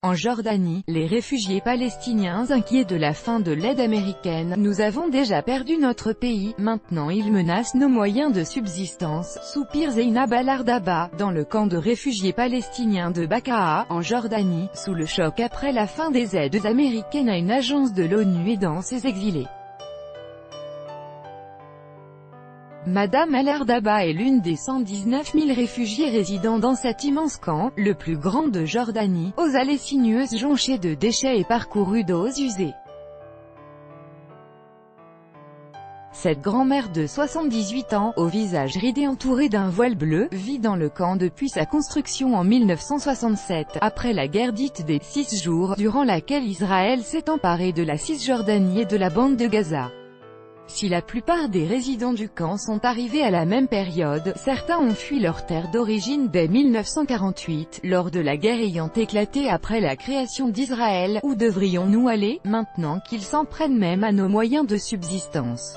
En Jordanie, les réfugiés palestiniens inquiets de la fin de l'aide américaine. Nous avons déjà perdu notre pays, maintenant ils menacent nos moyens de subsistance, soupire Zeynab Al-Ardaba, dans le camp de réfugiés palestiniens de Bakaa, en Jordanie, sous le choc après la fin des aides américaines à une agence de l'ONU aidant ses exilés. Madame Al-Ardaba est l'une des 119 000 réfugiés résidant dans cet immense camp, le plus grand de Jordanie, aux allées sinueuses jonchées de déchets et parcourues d'eaux usées. Cette grand-mère de 78 ans, au visage ridé entouré d'un voile bleu, vit dans le camp depuis sa construction en 1967, après la guerre dite des 6 jours, durant laquelle Israël s'est emparé de la Cisjordanie et de la bande de Gaza. Si la plupart des résidents du camp sont arrivés à la même période, certains ont fui leur terre d'origine dès 1948, lors de la guerre ayant éclaté après la création d'Israël. Où devrions-nous aller, maintenant qu'ils s'en prennent même à nos moyens de subsistance?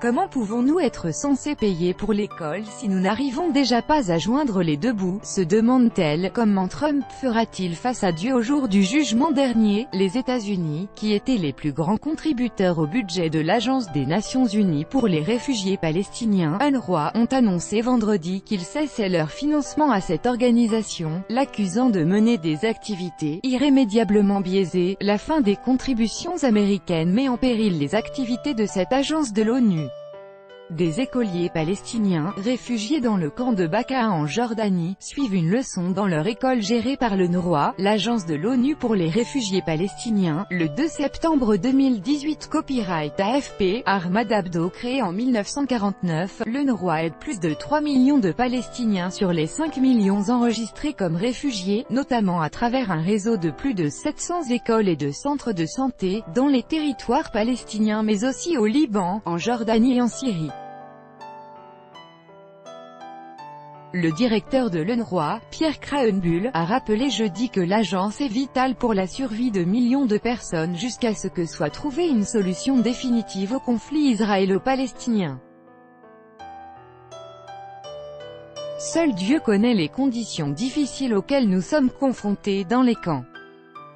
Comment pouvons-nous être censés payer pour l'école si nous n'arrivons déjà pas à joindre les deux bouts, se demande-t-elle. Comment Trump fera-t-il face à Dieu au jour du jugement dernier? Les États-Unis, qui étaient les plus grands contributeurs au budget de l'Agence des Nations Unies pour les réfugiés palestiniens, UNRWA, ont annoncé vendredi qu'ils cessaient leur financement à cette organisation, l'accusant de mener des activités irrémédiablement biaisées. La fin des contributions américaines met en péril les activités de cette agence de l'ONU. Des écoliers palestiniens, réfugiés dans le camp de Bakaa en Jordanie, suivent une leçon dans leur école gérée par l'UNRWA, l'agence de l'ONU pour les réfugiés palestiniens. Le 2 septembre 2018, copyright AFP, Ahmad Abdo. Créé en 1949, l'UNRWA aide plus de 3 millions de Palestiniens sur les 5 millions enregistrés comme réfugiés, notamment à travers un réseau de plus de 700 écoles et de centres de santé, dans les territoires palestiniens mais aussi au Liban, en Jordanie et en Syrie. Le directeur de l'UNRWA, Pierre Krahenbuhl, a rappelé jeudi que l'agence est vitale pour la survie de millions de personnes jusqu'à ce que soit trouvée une solution définitive au conflit israélo-palestinien. Seul Dieu connaît les conditions difficiles auxquelles nous sommes confrontés dans les camps.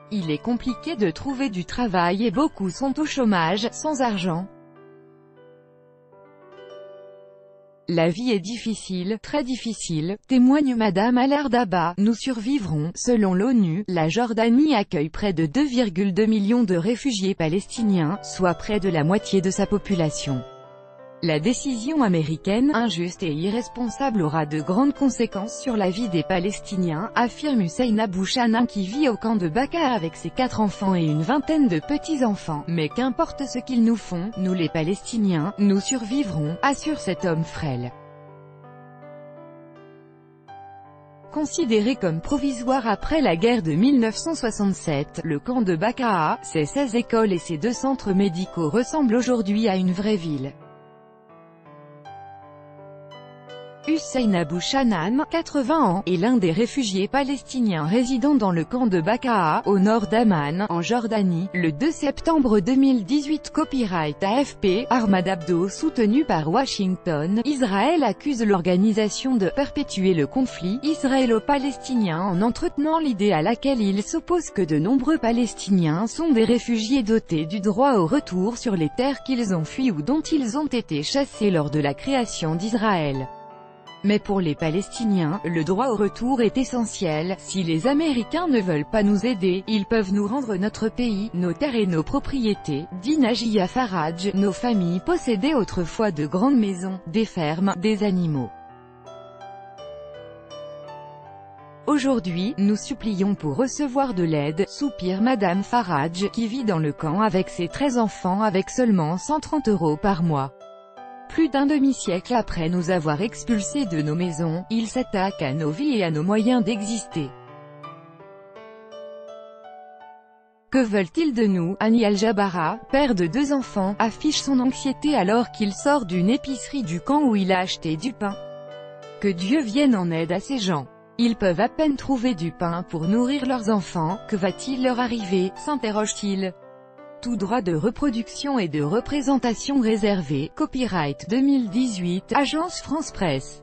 Il est compliqué de trouver du travail et beaucoup sont au chômage, sans argent. La vie est difficile, très difficile, témoigne Madame Al-Ardaba. Nous survivrons. Selon l'ONU, la Jordanie accueille près de 2,2 millions de réfugiés palestiniens, soit près de la moitié de sa population. La décision américaine, injuste et irresponsable, aura de grandes conséquences sur la vie des Palestiniens, affirme Hussein Abouchana, qui vit au camp de Bakaa avec ses 4 enfants et une vingtaine de petits-enfants. Mais qu'importe ce qu'ils nous font, nous les Palestiniens, nous survivrons, assure cet homme frêle. Considéré comme provisoire après la guerre de 1967, le camp de Bakaa, ses 16 écoles et ses 2 centres médicaux ressemblent aujourd'hui à une vraie ville. Hussein Abouchanan, 80 ans, est l'un des réfugiés palestiniens résidant dans le camp de Bakaa, au nord d'Amman, en Jordanie. Le 2 septembre 2018, copyright AFP, Ahmad Abdo. Soutenu par Washington, Israël accuse l'organisation de perpétuer le conflit israélo-palestinien en entretenant l'idée à laquelle il s'oppose que de nombreux Palestiniens sont des réfugiés dotés du droit au retour sur les terres qu'ils ont fui ou dont ils ont été chassés lors de la création d'Israël. Mais pour les Palestiniens, le droit au retour est essentiel. Si les Américains ne veulent pas nous aider, ils peuvent nous rendre notre pays, nos terres et nos propriétés, dit Najia Faraj. Nos familles possédaient autrefois de grandes maisons, des fermes, des animaux. Aujourd'hui, nous supplions pour recevoir de l'aide, soupire Madame Faraj, qui vit dans le camp avec ses 13 enfants avec seulement 130 € par mois. Plus d'un demi-siècle après nous avoir expulsés de nos maisons, ils s'attaquent à nos vies et à nos moyens d'exister. Que veulent-ils de nous? Hani Al-Jabara, père de 2 enfants, affiche son anxiété alors qu'il sort d'une épicerie du camp où il a acheté du pain. Que Dieu vienne en aide à ces gens. Ils peuvent à peine trouver du pain pour nourrir leurs enfants. Que va-t-il leur arriver? S'interroge-t-il. Tout droit de reproduction et de représentation réservé. Copyright 2018, Agence France Presse.